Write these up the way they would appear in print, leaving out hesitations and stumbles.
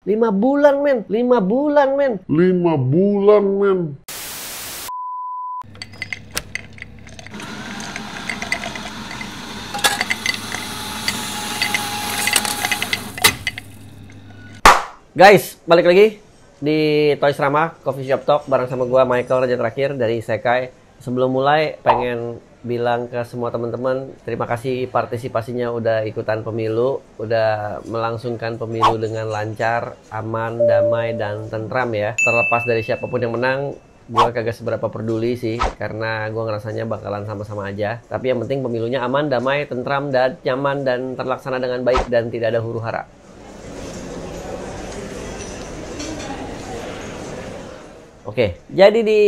5 bulan men, 5 bulan men. 5 bulan, men. Guys, balik lagi di Toys Rama Coffee Shop Talk bareng sama gua Michael Raja Terakhir dari Isekai. Sebelum mulai pengen bilang ke semua teman-teman terima kasih partisipasinya udah ikutan pemilu, udah melangsungkan pemilu dengan lancar, aman, damai, dan tentram ya. Terlepas dari siapapun yang menang, gua kagak seberapa peduli sih, karena gua ngerasanya bakalan sama-sama aja. Tapi yang penting pemilunya aman, damai, tentram, dan nyaman, dan terlaksana dengan baik dan tidak ada huru-hara. Oke, jadi di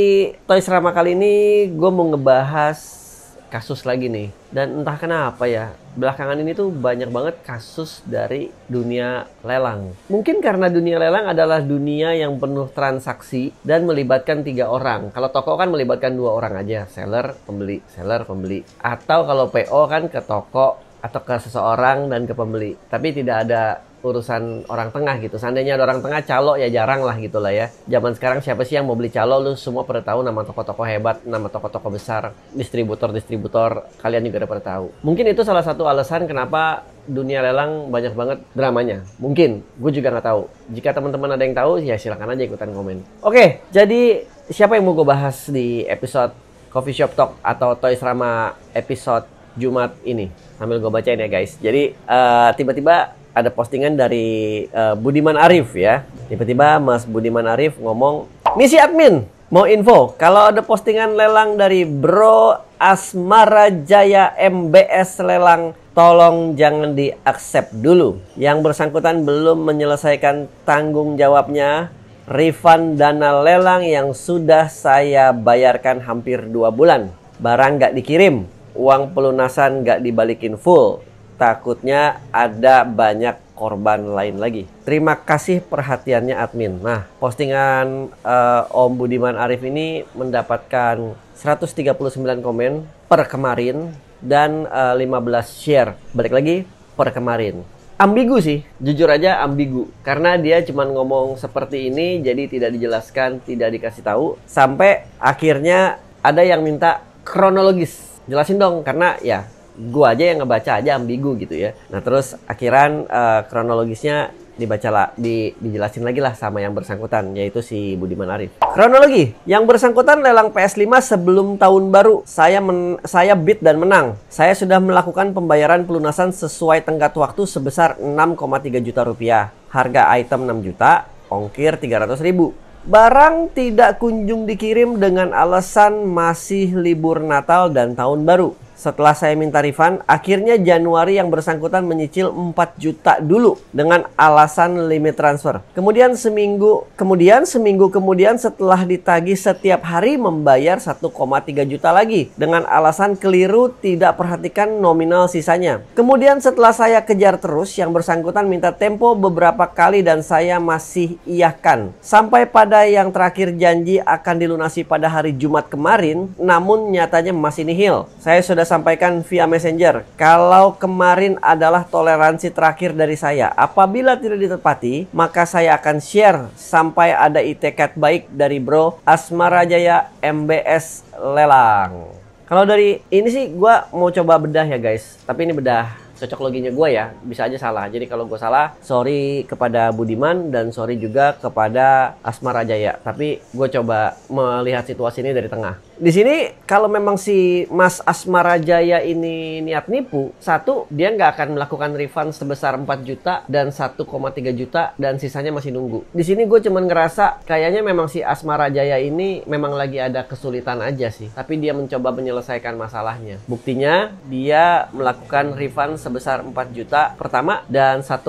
Toys Rama kali ini gue mau ngebahas kasus lagi nih. Dan entah kenapa ya, belakangan ini tuh banyak banget kasus dari dunia lelang. Mungkin karena dunia lelang adalah dunia yang penuh transaksi dan melibatkan 3 orang. Kalau toko kan melibatkan 2 orang aja, seller, pembeli, seller, pembeli. Atau kalau PO kan ke toko atau ke seseorang dan ke pembeli. Tapi tidak ada urusan orang tengah gitu. Seandainya ada orang tengah, calo ya jarang lah gitu lah ya. Zaman sekarang siapa sih yang mau beli calo? Lu semua pada tahu nama toko-toko hebat, nama toko-toko besar, distributor-distributor, kalian juga udah pada tahu. Mungkin itu salah satu alasan kenapa dunia lelang banyak banget dramanya. Mungkin, gue juga nggak tahu. Jika teman-teman ada yang tahu, ya silakan aja ikutan komen. Oke, jadi siapa yang mau gue bahas di episode Coffee Shop Talk atau Toys Rama episode Jumat ini? Sambil gue bacain ya guys. Jadi tiba-tiba ada postingan dari Budiman Arif ya. Tiba-tiba Mas Budiman Arif ngomong, "Misi admin, mau info kalau ada postingan lelang dari Bro Asmara Jaya MBS lelang, tolong jangan di-accept dulu. Yang bersangkutan belum menyelesaikan tanggung jawabnya, refund dana lelang yang sudah saya bayarkan hampir 2 bulan. Barang nggak dikirim, uang pelunasan nggak dibalikin full. Takutnya ada banyak korban lain lagi. Terima kasih perhatiannya admin." Nah, postingan Om Budiman Arif ini mendapatkan 139 komen per kemarin dan 15 share. Balik lagi, per kemarin. Ambigu sih, jujur aja ambigu. Karena dia cuma ngomong seperti ini, jadi tidak dijelaskan, tidak dikasih tahu. Sampai akhirnya ada yang minta kronologis. Jelasin dong, karena ya gua aja yang ngebaca aja ambigu gitu ya. Nah terus akhiran kronologisnya dijelasin lagi lah sama yang bersangkutan, yaitu si Budiman Arif. Kronologi, yang bersangkutan lelang PS5 sebelum tahun baru. Saya bid dan menang. Saya sudah melakukan pembayaran pelunasan sesuai tenggat waktu sebesar 6,3 juta rupiah. Harga item 6 juta, ongkir 300.000. Barang tidak kunjung dikirim dengan alasan masih libur Natal dan Tahun Baru. Setelah saya minta refund, akhirnya Januari yang bersangkutan menyicil 4 juta dulu dengan alasan limit transfer. Kemudian seminggu kemudian setelah ditagih setiap hari membayar 1,3 juta lagi dengan alasan keliru tidak perhatikan nominal sisanya. Kemudian setelah saya kejar terus, yang bersangkutan minta tempo beberapa kali dan saya masih iyakan. Sampai pada yang terakhir janji akan dilunasi pada hari Jumat kemarin, namun nyatanya masih nihil. Saya sudah sampaikan via messenger kalau kemarin adalah toleransi terakhir dari saya. Apabila tidak ditepati, maka saya akan share sampai ada itikat baik dari Bro Asmara Jaya MBS lelang. Kalau dari ini sih gue mau coba bedah ya guys. Tapi ini bedah cocok loginya gue ya, bisa aja salah. Jadi kalau gue salah, sorry kepada Budiman dan sorry juga kepada Asmara Jaya. Tapi gue coba melihat situasi ini dari tengah. Di sini kalau memang si Mas Asmara Jaya ini niat nipu, satu, dia nggak akan melakukan refund sebesar 4 juta dan 1,3 juta dan sisanya masih nunggu. Di sini gue cuman ngerasa kayaknya memang si Asmara Jaya ini memang lagi ada kesulitan aja sih. Tapi dia mencoba menyelesaikan masalahnya. Buktinya dia melakukan refund sebesar 4 juta pertama dan 1,3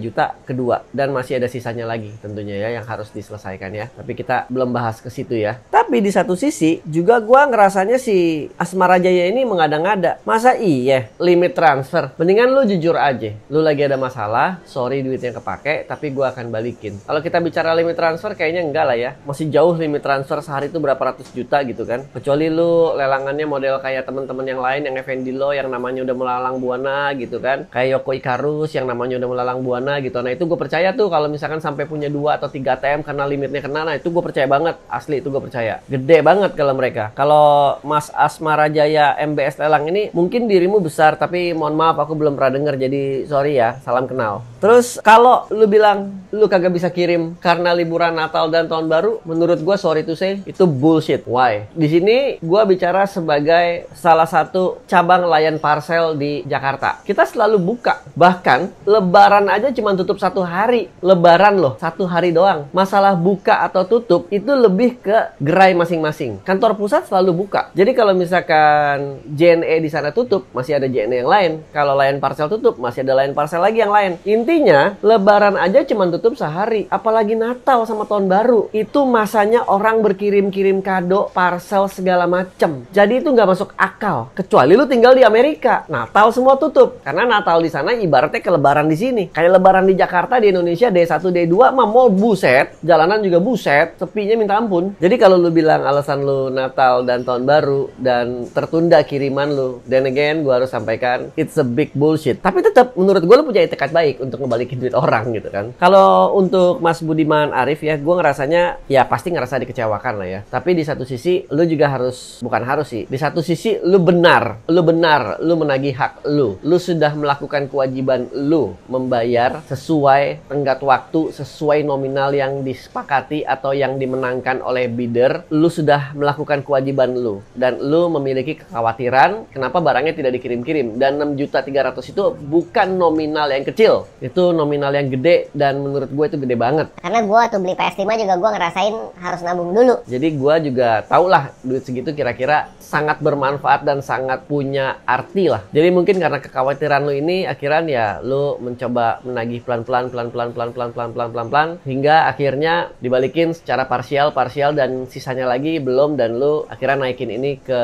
juta kedua. Dan masih ada sisanya lagi tentunya ya yang harus diselesaikan ya. Tapi kita belum bahas ke situ ya. Tapi di satu sisi juga juga gua ngerasanya si Asmara Jaya ini mengada-ngada. Masa iya limit transfer? Mendingan lu jujur aja. Lu lagi ada masalah, sorry duitnya kepake, tapi gua akan balikin. Kalau kita bicara limit transfer kayaknya enggak lah ya. Masih jauh limit transfer sehari itu berapa ratus juta gitu kan. Kecuali lu lelangannya model kayak teman-teman yang lain yang Effendi Lo yang namanya udah melalang buana gitu kan. Kayak Yoko Ikarus yang namanya udah melalang buana gitu. Nah itu gue percaya tuh kalau misalkan sampai punya 2 atau 3 ATM karena limitnya kena, nah itu gue percaya banget. Asli itu gue percaya. Gede banget kalau mereka. Kalau Mas Asmara Jaya MBS lelang ini mungkin dirimu besar, tapi mohon maaf aku belum pernah denger, jadi sorry ya, salam kenal. Terus kalau lu bilang lu kagak bisa kirim karena liburan Natal dan Tahun Baru, menurut gue sorry to say itu bullshit. Why? Di sini gue bicara sebagai salah satu cabang layan parcel di Jakarta. Kita selalu buka. Bahkan Lebaran aja cuma tutup 1 hari. Lebaran loh, 1 hari doang. Masalah buka atau tutup itu lebih ke gerai masing-masing. Kantor pusat selalu buka. Jadi kalau misalkan JNE di sana tutup, masih ada JNE yang lain. Kalau layan parcel tutup, masih ada layan parcel lagi yang lain. Intinya, Lebaran aja cuma tutup sehari. Apalagi Natal sama Tahun Baru. Itu masanya orang berkirim-kirim kado, parcel segala macem. Jadi itu nggak masuk akal. Kecuali lu tinggal di Amerika. Natal semua tutup. Karena Natal di sana ibaratnya ke Lebaran di sini. Kayak Lebaran di Jakarta, di Indonesia, D1, D2, mah mall buset. Jalanan juga buset. Sepinya minta ampun. Jadi kalau lu bilang alasan lu Natal dan Tahun Baru dan tertunda kiriman lu, then again gue harus sampaikan it's a big bullshit. Tapi tetap menurut gue lu punya etikat baik untuk ngebalikin duit orang gitu kan. Kalau untuk Mas Budiman Arif ya, gue ngerasanya ya pasti ngerasa dikecewakan lah ya. Tapi di satu sisi lu juga harus, bukan harus sih, di satu sisi lu benar, lu menagih hak lu sudah melakukan kewajiban lu membayar sesuai tenggat waktu, sesuai nominal yang disepakati atau yang dimenangkan oleh bidder. Lu sudah melakukan kewajiban lu dan lu memiliki kekhawatiran kenapa barangnya tidak dikirim-kirim. Dan 6.300.000 itu bukan nominal yang kecil, itu nominal yang gede dan menurut gue itu gede banget. Karena gue tuh beli PS5 juga gue ngerasain harus nabung dulu. Jadi gue juga tau lah duit segitu kira-kira sangat bermanfaat dan sangat punya arti lah. Jadi mungkin karena kekhawatiran lu ini akhirnya ya lu mencoba menagih pelan-pelan hingga akhirnya dibalikin secara parsial dan sisanya lagi belum, dan lu akhirnya naikin ini ke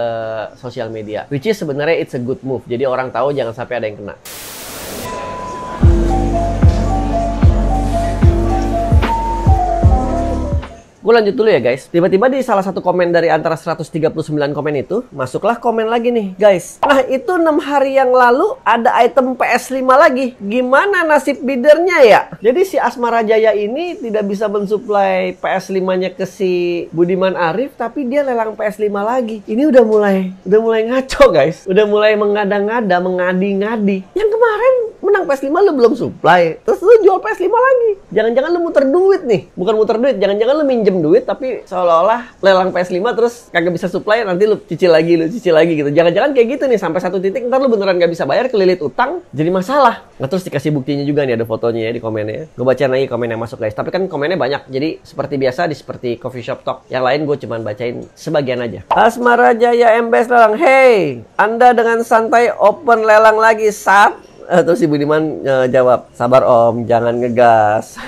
sosial media. Which is sebenarnya it's a good move. Jadi orang tahu jangan sampai ada yang kena. Gue lanjut dulu ya guys. Tiba-tiba di salah satu komen dari antara 139 komen itu, masuklah komen lagi nih guys. Nah itu 6 hari yang lalu ada item PS5 lagi. Gimana nasib biddernya ya? Jadi si Asmara Jaya ini tidak bisa mensuplai PS5-nya ke si Budiman Arif, tapi dia lelang PS5 lagi. Ini udah mulai ngaco guys. Udah mulai mengada-ngada, mengadi-ngadi. Yang kemarin menang PS5 lu belum supply, terus lu jual PS5 lagi. Jangan-jangan lu muter duit nih. Bukan muter duit, jangan-jangan lu minjem duit tapi seolah-olah lelang PS5 terus kagak bisa supply, nanti lu cicil lagi gitu. Jangan-jangan kayak gitu nih, sampai satu titik ntar lu beneran gak bisa bayar, kelilit utang, jadi masalah. Nah terus dikasih buktinya juga nih, ada fotonya ya di komennya. Gue bacain lagi komen yang masuk guys. Tapi kan komennya banyak, jadi seperti biasa seperti coffee shop talk yang lain gue cuman bacain sebagian aja. Asmara Jaya MBS lelang, hey, Anda dengan santai open lelang lagi saat. Terus si Budiman jawab, sabar om, jangan ngegas.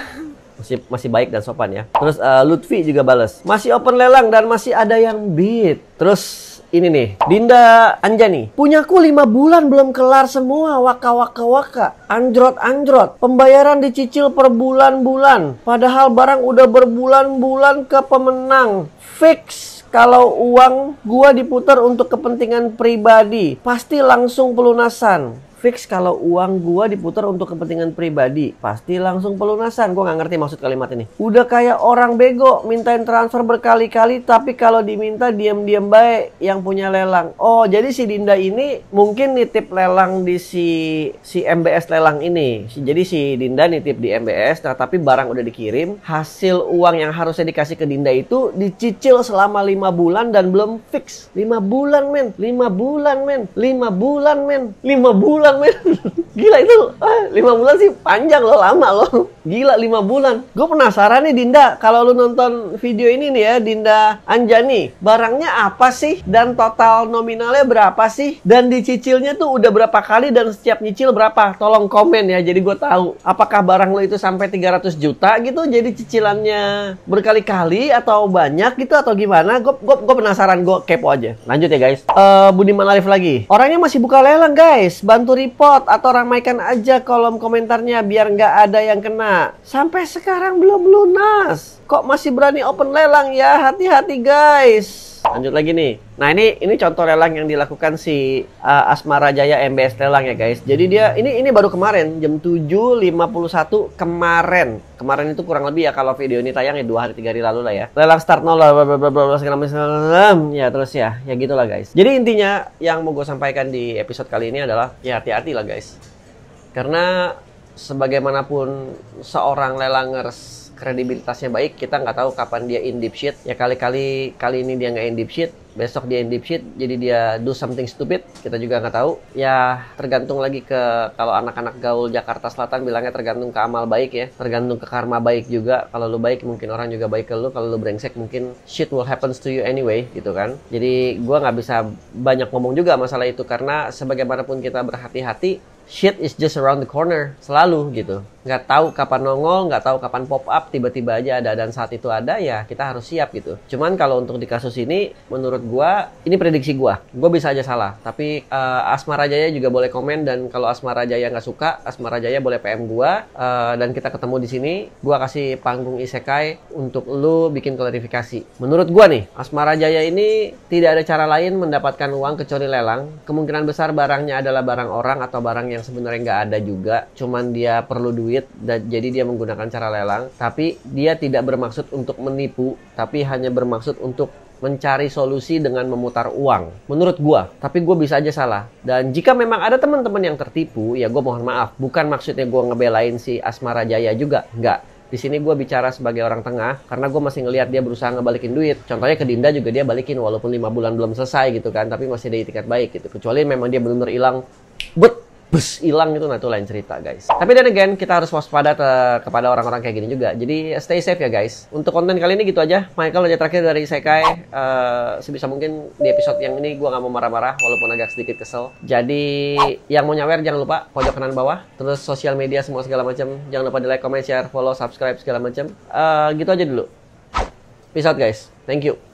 Masih baik dan sopan ya. Terus Lutfi juga bales, masih open lelang dan masih ada yang bid. Terus ini nih, Dinda Anjani, punyaku 5 bulan belum kelar semua, waka. Anjrot. Pembayaran dicicil per bulan-bulan. Padahal barang udah berbulan-bulan ke pemenang. Fix. Kalau uang gua diputar untuk kepentingan pribadi, pasti langsung pelunasan. Fix kalau uang gua diputar untuk kepentingan pribadi, pasti langsung pelunasan. Gua nggak ngerti maksud kalimat ini. Udah kayak orang bego, mintain transfer berkali-kali, tapi kalau diminta diam-diam baik yang punya lelang. Oh, jadi si Dinda ini mungkin nitip lelang di si MBS lelang ini. Jadi si Dinda nitip di MBS, nah tapi barang udah dikirim, hasil uang yang harusnya dikasih ke Dinda itu dicicil selama 5 bulan dan belum fix. 5 bulan men. bulan, men. Gila itu, 5 bulan sih panjang loh, lama loh. Gila 5 bulan. Gue penasaran nih Dinda, kalau lu nonton video ini nih ya, Dinda Anjani, barangnya apa sih? Dan total nominalnya berapa sih? Dan dicicilnya tuh udah berapa kali dan setiap nyicil berapa? Tolong komen ya, jadi gue tahu. Apakah barang lo itu sampai 300 juta gitu, jadi cicilannya berkali-kali atau banyak gitu atau gimana? Gue penasaran, gue kepo aja. Lanjut ya guys. Budiman Arif lagi. Orangnya masih buka lelang guys, bantu report atau ramaikan aja kolom komentarnya biar nggak ada yang kena. Sampai sekarang belum lunas. Kok masih berani open lelang ya? Hati-hati guys. Lanjut lagi nih. Nah ini contoh lelang yang dilakukan si Asmara Jaya MBS Lelang ya guys. Jadi dia ini baru kemarin jam 7.51 kemarin. Kemarin itu kurang lebih ya kalau video ini tayang ya 2 hari 3 hari lalu lah ya. Lelang start 0 ya terus ya gitulah guys. Jadi intinya yang mau gue sampaikan di episode kali ini adalah ya hati-hati lah guys. Karena sebagaimanapun seorang lelangers kredibilitasnya baik, kita nggak tahu kapan dia in deep shit. Ya kali ini dia nggak in deep shit, besok dia in deep shit, jadi dia do something stupid, kita juga nggak tahu. Ya tergantung lagi ke, kalau anak-anak gaul Jakarta Selatan bilangnya tergantung ke amal baik ya, tergantung ke karma baik juga. Kalau lu baik mungkin orang juga baik ke lu, kalau lu brengsek mungkin shit will happens to you anyway gitu kan. Jadi gua nggak bisa banyak ngomong juga masalah itu, karena sebagaimanapun kita berhati-hati, shit is just around the corner, selalu gitu. Nggak tahu kapan nongol, nggak tahu kapan pop up, tiba-tiba aja ada, dan saat itu ada ya kita harus siap gitu. Cuman kalau untuk di kasus ini, menurut gua, ini prediksi gua bisa aja salah. Tapi Asmara Jaya juga boleh komen, dan kalau Asmara Jaya nggak suka, Asmara Jaya boleh PM gua, dan kita ketemu di sini. Gua kasih panggung isekai untuk lu bikin klarifikasi. Menurut gua nih, Asmara Jaya ini tidak ada cara lain mendapatkan uang kecuali lelang. Kemungkinan besar barangnya adalah barang orang atau barang yang sebenarnya nggak ada juga, cuman dia perlu duit dan jadi dia menggunakan cara lelang. Tapi dia tidak bermaksud untuk menipu, tapi hanya bermaksud untuk mencari solusi dengan memutar uang, menurut gua. Tapi gua bisa aja salah, dan jika memang ada teman-teman yang tertipu, ya gua mohon maaf. Bukan maksudnya gua ngebelain si Asmara Jaya juga, enggak. Di sini gue bicara sebagai orang tengah, karena gue masih ngelihat dia berusaha ngebalikin duit. Contohnya ke Dinda juga dia balikin walaupun 5 bulan belum selesai gitu kan, tapi masih ada itikat baik gitu. Kecuali memang dia benar-benar hilang, bus hilang itu, nah itu lain cerita guys. Tapi dan again, kita harus waspada kepada orang-orang kayak gini juga. Jadi stay safe ya guys. Untuk konten kali ini gitu aja. Michael aja terakhir dari Isekai. Sebisa mungkin di episode yang ini gue nggak mau marah-marah, walaupun agak sedikit kesel. Jadi yang mau nyawer jangan lupa pojok kanan bawah. Terus sosial media semua segala macam. Jangan lupa di like, comment, share, follow, subscribe segala macam. Gitu aja dulu. Peace out guys. Thank you.